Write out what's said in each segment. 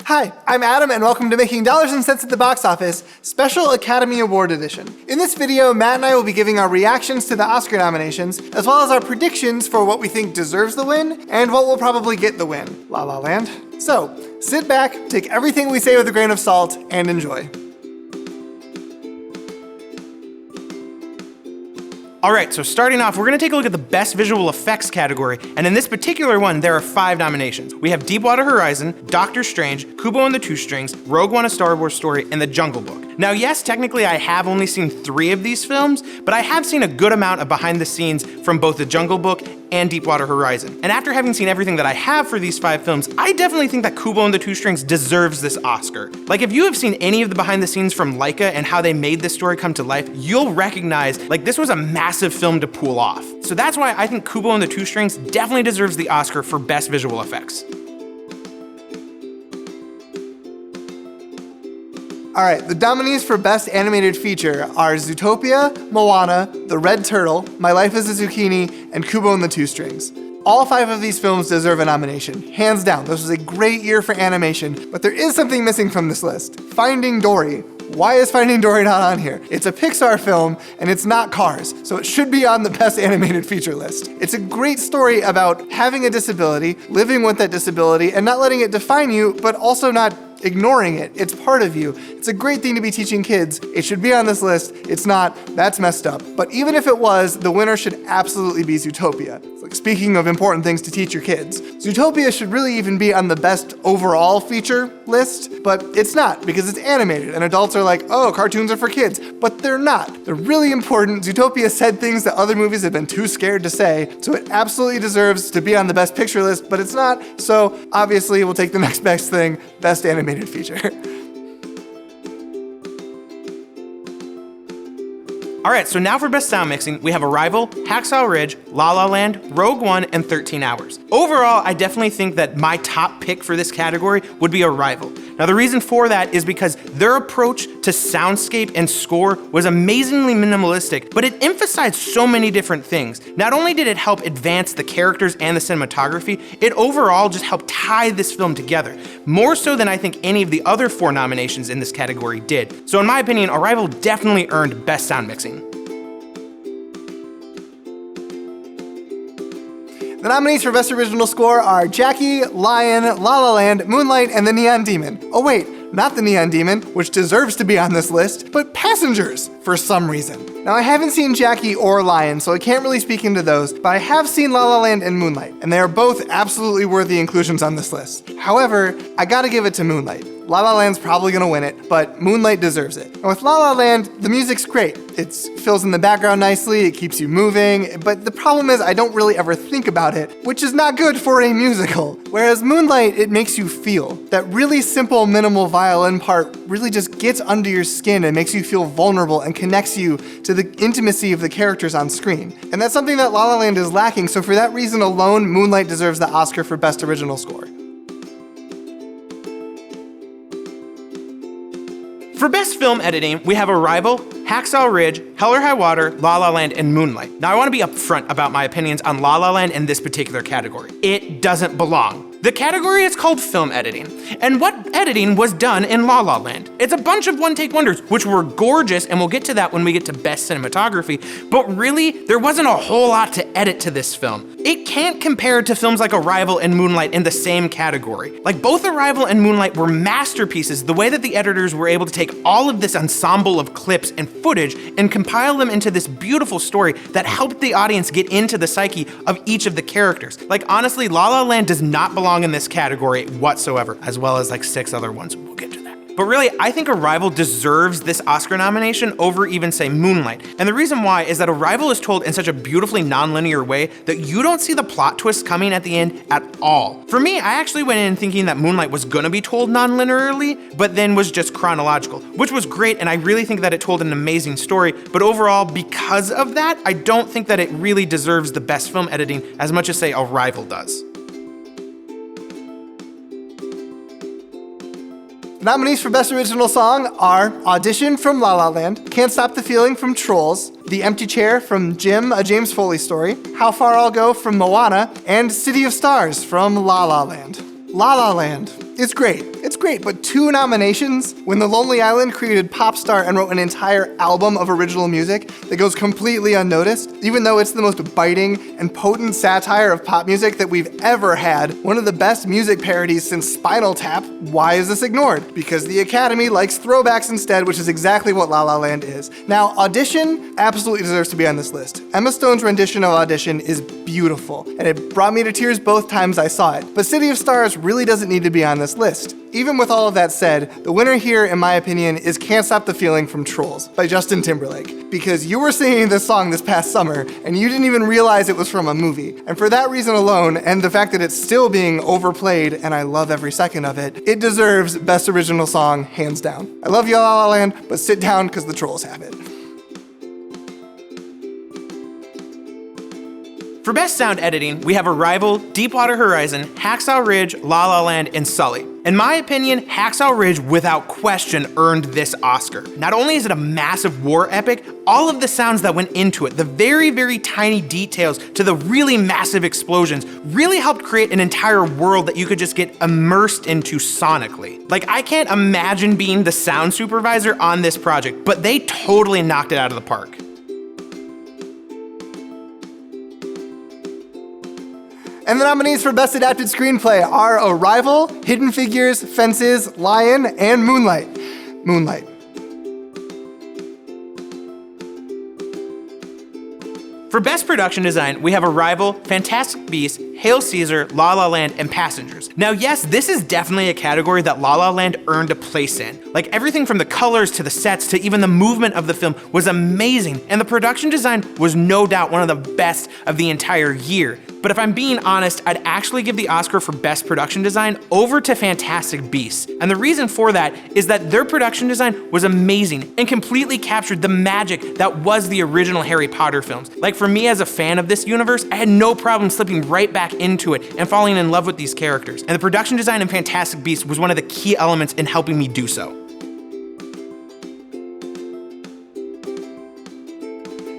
Hi, I'm Adam and welcome to Making Dollars and Cents at the Box Office, Special Academy Award Edition. In this video, Matt and I will be giving our reactions to the Oscar nominations, as well as our predictions for what we think deserves the win, and what will probably get the win, La La Land. So, sit back, take everything we say with a grain of salt, and enjoy. Alright, so starting off, we're going to take a look at the Best Visual Effects category, and in this particular one, there are 5 nominations. We have Deepwater Horizon, Doctor Strange, Kubo and the Two Strings, Rogue One: A Star Wars Story, and The Jungle Book. Now yes, technically I have only seen 3 of these films, but I have seen a good amount of behind the scenes from both The Jungle Book and Deepwater Horizon. And after having seen everything that I have for these 5 films, I definitely think that Kubo and the Two Strings deserves this Oscar. Like, if you have seen any of the behind the scenes from Laika and how they made this story come to life, you'll recognize, like, this was a massive film to pull off. So that's why I think Kubo and the Two Strings definitely deserves the Oscar for Best Visual Effects. Alright, the nominees for Best Animated Feature are Zootopia, Moana, The Red Turtle, My Life as a Zucchini, and Kubo and the Two Strings. All 5 of these films deserve a nomination, hands down. This was a great year for animation, but there is something missing from this list. Finding Dory. Why is Finding Dory not on here? It's a Pixar film, and it's not Cars, so it should be on the Best Animated Feature list. It's a great story about having a disability, living with that disability, and not letting it define you, but also not ignoring it. It's part of you. It's a great thing to be teaching kids. It should be on this list. It's not. That's messed up. But even if it was, the winner should absolutely be Zootopia. Like, speaking of important things to teach your kids, Zootopia should really even be on the best overall feature list, but it's not because it's animated and adults are like, oh, cartoons are for kids, but they're not. They're really important. Zootopia said things that other movies have been too scared to say, so it absolutely deserves to be on the best picture list, but it's not. So obviously we'll take the next best thing, Best Animated Feature. Alright, so now for Best Sound Mixing, we have Arrival, Hacksaw Ridge, La La Land, Rogue One, and 13 Hours. Overall, I definitely think that my top pick for this category would be Arrival. Now the reason for that is because their approach to soundscape and score was amazingly minimalistic, but it emphasized so many different things. Not only did it help advance the characters and the cinematography, it overall just helped tie this film together, more so than I think any of the other 4 nominations in this category did. So in my opinion, Arrival definitely earned Best Sound Mixing. The nominees for Best Original Score are Jackie, Lion, La La Land, Moonlight, and The Neon Demon. Oh wait, not The Neon Demon, which deserves to be on this list, but Passengers, for some reason. Now I haven't seen Jackie or Lion, so I can't really speak into those, but I have seen La La Land and Moonlight, and they are both absolutely worthy inclusions on this list. However, I gotta give it to Moonlight. La La Land's probably gonna win it, but Moonlight deserves it. And with La La Land, the music's great. It fills in the background nicely, it keeps you moving, but the problem is I don't really ever think about it, which is not good for a musical. Whereas Moonlight, it makes you feel. That really simple, minimal violin part really just gets under your skin and makes you feel vulnerable and connects you to the intimacy of the characters on screen. And that's something that La La Land is lacking, so for that reason alone, Moonlight deserves the Oscar for Best Original Score. For Best Film Editing, we have Arrival, Hacksaw Ridge, Hell or High Water, La La Land, and Moonlight. Now I want to be upfront about my opinions on La La Land in this particular category. It doesn't belong. The category is called film editing, and what editing was done in La La Land? It's a bunch of one-take wonders, which were gorgeous, and we'll get to that when we get to Best Cinematography, but really, there wasn't a whole lot to edit to this film. It can't compare to films like Arrival and Moonlight in the same category. Like, both Arrival and Moonlight were masterpieces, the way that the editors were able to take all of this ensemble of clips and footage and compile them into this beautiful story that helped the audience get into the psyche of each of the characters. Like, honestly, La La Land does not belong in this category whatsoever, as well as like 6 other ones. We'll get to that. But really, I think Arrival deserves this Oscar nomination over even, say, Moonlight. And the reason why is that Arrival is told in such a beautifully non-linear way that you don't see the plot twists coming at the end at all. For me, I actually went in thinking that Moonlight was gonna be told non-linearly, but then was just chronological, which was great, and I really think that it told an amazing story, but overall, because of that, I don't think that it really deserves the best film editing as much as, say, Arrival does. Nominees for Best Original Song are Audition from La La Land, Can't Stop the Feeling from Trolls, The Empty Chair from Jim, a James Foley Story, How Far I'll Go from Moana, and City of Stars from La La Land. La La Land. It's great. It's great. great, but 2 nominations when The Lonely Island created Pop Star and wrote an entire album of original music that goes completely unnoticed, even though it's the most biting and potent satire of pop music that we've ever had, one of the best music parodies since Spinal Tap. Why is this ignored? Because the Academy likes throwbacks instead, which is exactly what La La Land is. Now, Audition absolutely deserves to be on this list. Emma Stone's rendition of Audition is beautiful, and it brought me to tears both times I saw it. But City of Stars really doesn't need to be on this list. Even with all of that said, the winner here, in my opinion, is Can't Stop the Feeling from Trolls by Justin Timberlake. Because you were singing this song this past summer, and you didn't even realize it was from a movie. And for that reason alone, and the fact that it's still being overplayed, and I love every second of it, it deserves Best Original Song, hands down. I love you, La La Land, but sit down because the Trolls have it. For Best Sound Editing, we have Arrival, Deepwater Horizon, Hacksaw Ridge, La La Land, and Sully. In my opinion, Hacksaw Ridge, without question, earned this Oscar. Not only is it a massive war epic, all of the sounds that went into it, the very, very tiny details to the really massive explosions, really helped create an entire world that you could just get immersed into sonically. Like, I can't imagine being the sound supervisor on this project, but they totally knocked it out of the park. And the nominees for Best Adapted Screenplay are Arrival, Hidden Figures, Fences, Lion, and Moonlight. Moonlight. For Best Production Design, we have Arrival, Fantastic Beasts, Hail Caesar, La La Land, and Passengers. Now yes, this is definitely a category that La La Land earned a place in. Like, everything from the colors to the sets to even the movement of the film was amazing, and the production design was no doubt one of the best of the entire year. But if I'm being honest, I'd actually give the Oscar for Best Production Design over to Fantastic Beasts. And the reason for that is that their production design was amazing and completely captured the magic that was the original Harry Potter films. Like, for me as a fan of this universe, I had no problem slipping right back into it and falling in love with these characters. And the production design in Fantastic Beasts was one of the key elements in helping me do so.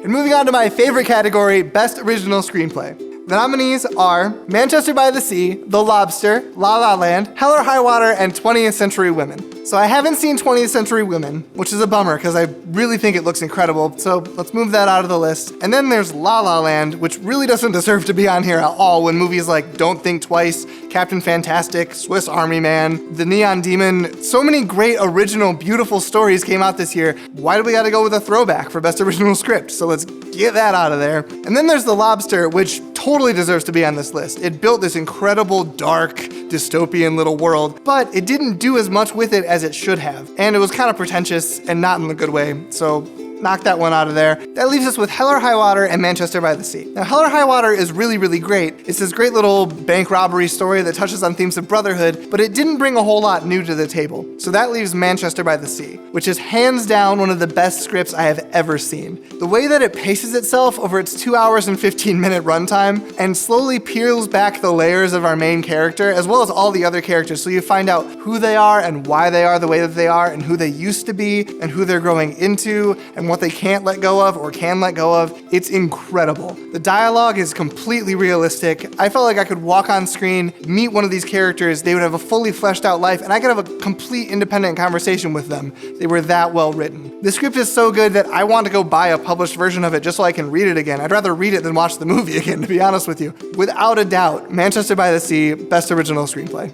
And moving on to my favorite category, Best Original Screenplay. The nominees are Manchester by the Sea, The Lobster, La La Land, Hell or High Water, and 20th Century Women. So I haven't seen 20th Century Women, which is a bummer because I really think it looks incredible, so let's move that out of the list. And then there's La La Land, which really doesn't deserve to be on here at all when movies like Don't Think Twice, Captain Fantastic, Swiss Army Man, The Neon Demon, so many great original beautiful stories came out this year. Why do we gotta go with a throwback for Best Original Script? So let's get that out of there. And then there's The Lobster, which totally deserves to be on this list. It built this incredible, dark, dystopian little world, but it didn't do as much with it as it should have. And it was kind of pretentious and not in a good way, so knock that one out of there. That leaves us with Hell or High Water and Manchester by the Sea. Now, Hell or High Water is really, really great. It's this great little bank robbery story that touches on themes of brotherhood, but it didn't bring a whole lot new to the table. So that leaves Manchester by the Sea, which is hands down one of the best scripts I have ever seen. The way that it paces itself over its 2 hours and 15-minute runtime and slowly peels back the layers of our main character, as well as all the other characters, so you find out who they are and why they are the way that they are, and who they used to be, and who they're growing into, and what they can't let go of or can let go of. It's incredible. The dialogue is completely realistic. I felt like I could walk on screen, meet one of these characters, they would have a fully fleshed out life, and I could have a complete independent conversation with them. They were that well written. The script is so good that I want to go buy a published version of it just so I can read it again. I'd rather read it than watch the movie again, to be honest with you. Without a doubt, Manchester by the Sea, Best Original Screenplay.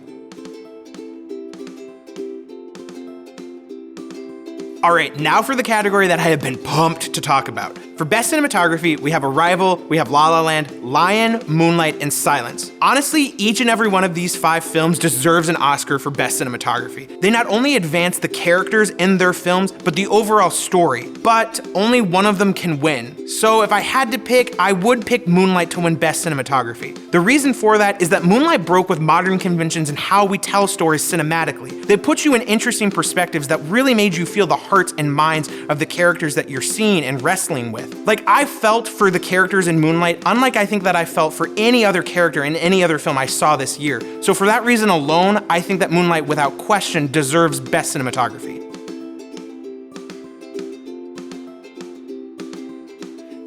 All right, now for the category that I have been pumped to talk about. For Best Cinematography, we have Arrival, we have La La Land, Lion, Moonlight, and Silence. Honestly, each and every one of these 5 films deserves an Oscar for Best Cinematography. They not only advance the characters in their films, but the overall story. But only one of them can win. So if I had to pick, I would pick Moonlight to win Best Cinematography. The reason for that is that Moonlight broke with modern conventions in how we tell stories cinematically. They put you in interesting perspectives that really made you feel the hearts and minds of the characters that you're seeing and wrestling with. Like, I felt for the characters in Moonlight, unlike I think that I felt for any other character in any other film I saw this year. So for that reason alone, I think that Moonlight, without question, deserves Best Cinematography.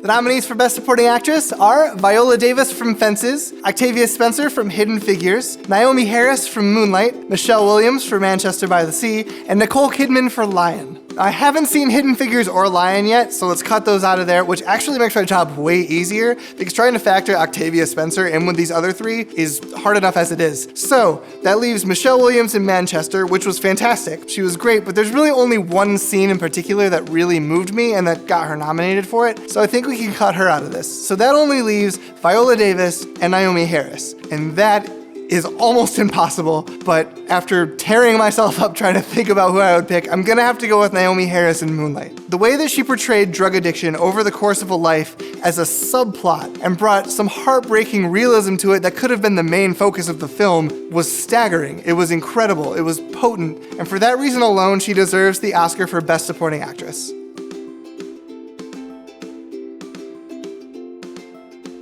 The nominees for Best Supporting Actress are Viola Davis from Fences, Octavia Spencer from Hidden Figures, Naomi Harris from Moonlight, Michelle Williams for Manchester by the Sea, and Nicole Kidman for Lion. I haven't seen Hidden Figures or Lion yet, so let's cut those out of there, which actually makes my job way easier, because trying to factor Octavia Spencer in with these other three is hard enough as it is. So, that leaves Michelle Williams in Manchester, which was fantastic. She was great, but there's really only one scene in particular that really moved me and that got her nominated for it, so I think we can cut her out of this. So that only leaves Viola Davis and Naomi Harris, and that is almost impossible, but after tearing myself up trying to think about who I would pick, I'm gonna have to go with Naomi Harris in Moonlight. The way that she portrayed drug addiction over the course of a life as a subplot and brought some heartbreaking realism to it that could have been the main focus of the film was staggering. It was incredible, it was potent, and for that reason alone, she deserves the Oscar for Best Supporting Actress.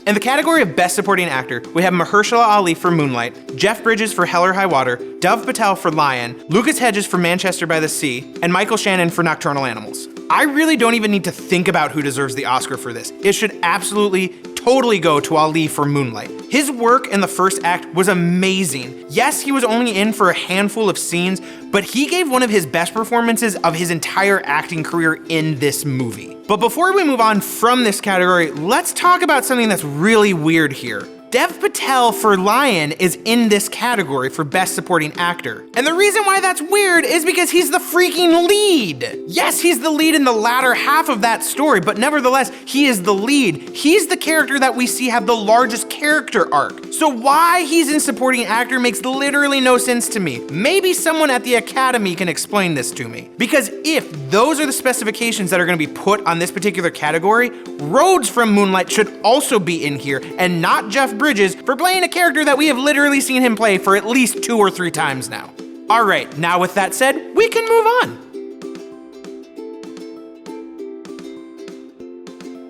In the category of Best Supporting Actor, we have Mahershala Ali for Moonlight, Jeff Bridges for Hell or High Water, Dov Patel for Lion, Lucas Hedges for Manchester by the Sea, and Michael Shannon for Nocturnal Animals. I really don't even need to think about who deserves the Oscar for this. It should absolutely, totally go to Ali for Moonlight. His work in the first act was amazing. Yes, he was only in for a handful of scenes, but he gave one of his best performances of his entire acting career in this movie. But before we move on from this category, let's talk about something that's really weird here. Dev Patel for Lion is in this category for Best Supporting Actor. And the reason why that's weird is because he's the freaking lead. Yes, he's the lead in the latter half of that story, but nevertheless, he is the lead. He's the character that we see have the largest character arc. So why he's in Supporting Actor makes literally no sense to me. Maybe someone at the Academy can explain this to me. Because if those are the specifications that are gonna be put on this particular category, Rhodes from Moonlight should also be in here, and not Jeff Bridges for playing a character that we have literally seen him play for at least 2 or 3 times now. All right, now with that said, we can move on.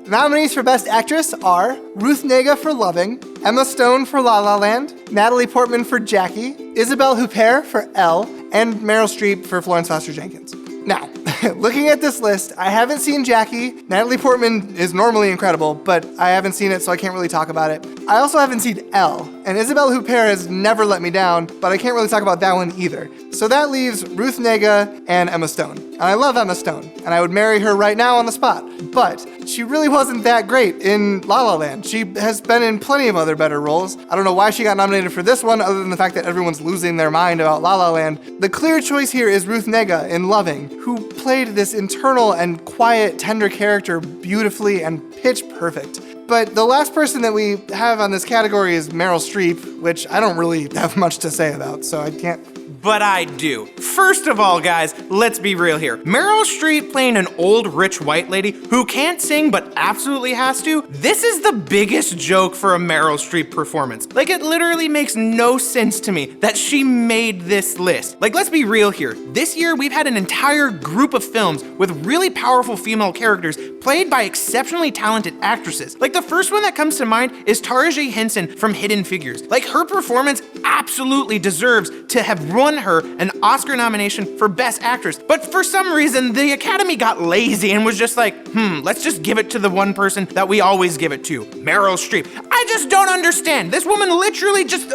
The nominees for Best Actress are Ruth Negga for Loving, Emma Stone for La La Land, Natalie Portman for Jackie, Isabelle Huppert for Elle, and Meryl Streep for Florence Foster Jenkins. Now, looking at this list, I haven't seen Jackie. Natalie Portman is normally incredible, but I haven't seen it, so I can't really talk about it. I also haven't seen Elle, and Isabelle Huppert has never let me down, but I can't really talk about that one either. So that leaves Ruth Negga and Emma Stone. And I love Emma Stone, and I would marry her right now on the spot. But she really wasn't that great in La La Land. She has been in plenty of other better roles. I don't know why she got nominated for this one, other than the fact that everyone's losing their mind about La La Land. The clear choice here is Ruth Negga in Loving, who played this internal and quiet, tender character beautifully and pitch perfect. But the last person that we have on this category is Meryl Streep, which I don't really have much to say about, so I can't. But I do. First of all, guys, let's be real here. Meryl Streep playing an old rich white lady who can't sing but absolutely has to, this is the biggest joke for a Meryl Streep performance. Like, it literally makes no sense to me that she made this list. Like, let's be real here. This year, we've had an entire group of films with really powerful female characters played by exceptionally talented actresses. Like, the first one that comes to mind is Tara J. Henson from Hidden Figures. Like, her performance absolutely deserves to have won her an Oscar nomination for Best Actress. But for some reason, the Academy got lazy and was just like, let's just give it to the one person that we always give it to, Meryl Streep. I just don't understand. This woman literally just,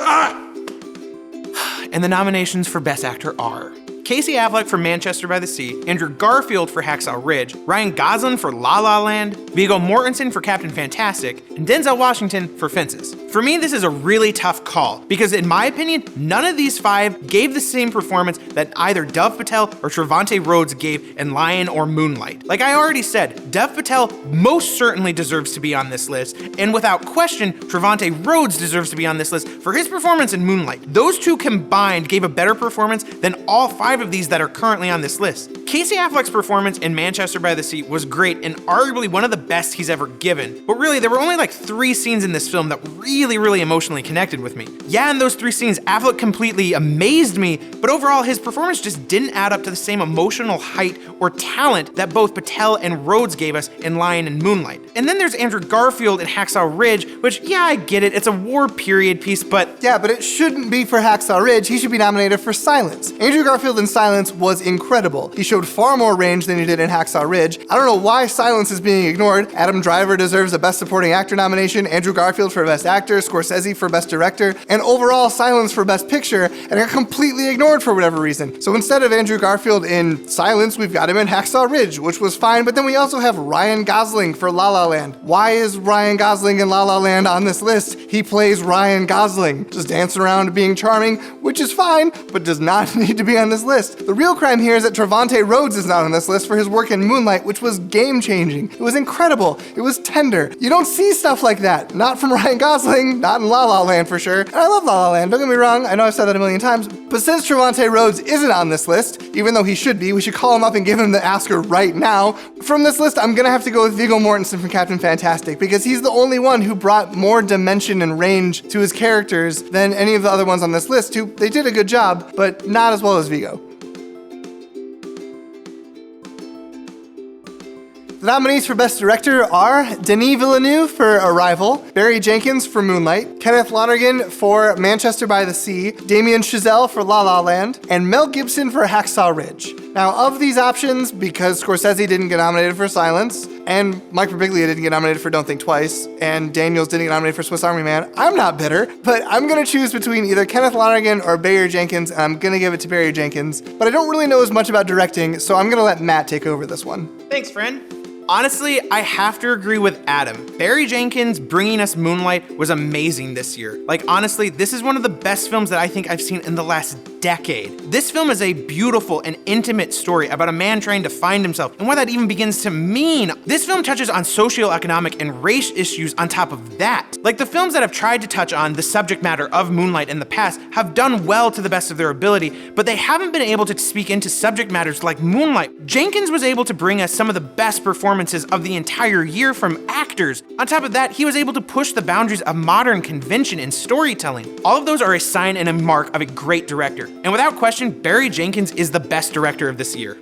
And the nominations for Best Actor are Casey Affleck for Manchester by the Sea, Andrew Garfield for Hacksaw Ridge, Ryan Gosling for La La Land, Viggo Mortensen for Captain Fantastic, and Denzel Washington for Fences. For me, this is a really tough call, because in my opinion, none of these 5 gave the same performance that either Dov Patel or Trevante Rhodes gave in Lion or Moonlight. Like I already said, Dov Patel most certainly deserves to be on this list, and without question, Trevante Rhodes deserves to be on this list for his performance in Moonlight. Those two combined gave a better performance than all 5 of these that are currently on this list. Casey Affleck's performance in Manchester by the Sea was great and arguably one of the best he's ever given. But really, there were only like 3 scenes in this film that really really, really emotionally connected with me. Yeah, in those 3 scenes, Affleck completely amazed me, but overall his performance just didn't add up to the same emotional height or talent that both Patel and Rhodes gave us in Lion and Moonlight. And then there's Andrew Garfield in Hacksaw Ridge, which, yeah, I get it, it's a war period piece, but... Yeah, but it shouldn't be for Hacksaw Ridge. He should be nominated for Silence. Andrew Garfield in Silence was incredible. He showed far more range than he did in Hacksaw Ridge. I don't know why Silence is being ignored. Adam Driver deserves a Best Supporting Actor nomination, Andrew Garfield for Best Actor, Scorsese for Best Director, and overall Silence for Best Picture, and it got completely ignored for whatever reason. So instead of Andrew Garfield in Silence, we've got him in Hacksaw Ridge, which was fine, but then we also have Ryan Gosling for La La Land. Why is Ryan Gosling in La La Land on this list? He plays Ryan Gosling, just dancing around being charming, which is fine, but does not need to be on this list. The real crime here is that Trevante Rhodes is not on this list for his work in Moonlight, which was game-changing. It was incredible. It was tender. You don't see stuff like that. Not from Ryan Gosling, not in La La Land for sure. And I love La La Land, don't get me wrong, I know I've said that a million times, but since Trevante Rhodes isn't on this list, even though he should be, we should call him up and give him the Oscar right now. From this list, I'm gonna have to go with Viggo Mortensen from Captain Fantastic, because he's the only one who brought more dimension and range to his characters than any of the other ones on this list, who they did a good job, but not as well as Viggo. The nominees for Best Director are Denis Villeneuve for Arrival, Barry Jenkins for Moonlight, Kenneth Lonergan for Manchester by the Sea, Damien Chazelle for La La Land, and Mel Gibson for Hacksaw Ridge. Now, of these options, because Scorsese didn't get nominated for Silence, and Mike Birbiglia didn't get nominated for Don't Think Twice, and Daniels didn't get nominated for Swiss Army Man, I'm not bitter, but I'm gonna choose between either Kenneth Lonergan or Barry Jenkins, and I'm gonna give it to Barry Jenkins. But I don't really know as much about directing, so I'm gonna let Matt take over this one. Thanks, friend. Honestly, I have to agree with Adam. Barry Jenkins bringing us Moonlight was amazing this year. Like, honestly, this is one of the best films that I think I've seen in the last decade. This film is a beautiful and intimate story about a man trying to find himself and what that even begins to mean. This film touches on socioeconomic and race issues on top of that. Like, the films that have tried to touch on the subject matter of Moonlight in the past have done well to the best of their ability, but they haven't been able to speak into subject matters like Moonlight. Jenkins was able to bring us some of the best performances of the entire year from actors. On top of that, he was able to push the boundaries of modern convention in storytelling. All of those are a sign and a mark of a great director. And without question, Barry Jenkins is the best director of this year.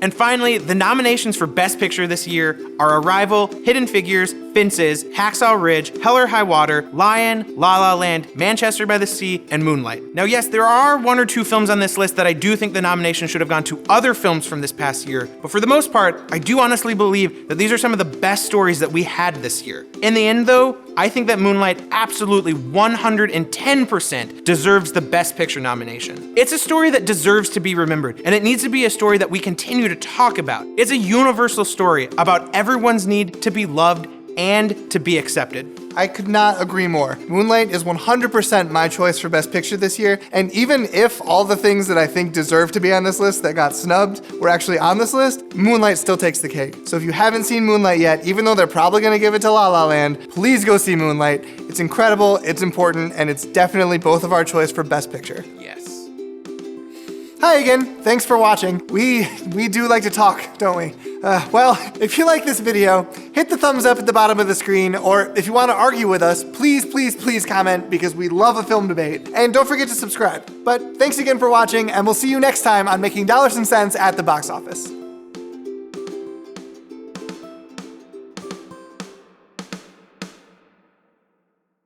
And finally, the nominations for Best Picture this year are Arrival, Hidden Figures, Fences, Hacksaw Ridge, Hell or High Water, Lion, La La Land, Manchester by the Sea, and Moonlight. Now yes, there are 1 or 2 films on this list that I do think the nomination should have gone to other films from this past year, but for the most part, I do honestly believe that these are some of the best stories that we had this year. In the end though, I think that Moonlight absolutely 110% deserves the Best Picture nomination. It's a story that deserves to be remembered, and it needs to be a story that we continue to talk about. It's a universal story about everyone's need to be loved and to be accepted. I could not agree more. Moonlight is 100% my choice for Best Picture this year, and even if all the things that I think deserve to be on this list that got snubbed were actually on this list, Moonlight still takes the cake. So if you haven't seen Moonlight yet, even though they're probably gonna give it to La La Land, please go see Moonlight. It's incredible, it's important, and it's definitely both of our choice for Best Picture. Yes. Hi again, thanks for watching. We do like to talk, don't we? Well, if you like this video, hit the thumbs up at the bottom of the screen, or if you want to argue with us, please comment, because we love a film debate. And don't forget to subscribe. But thanks again for watching, and we'll see you next time on Making Dollars and Cents at the Box Office.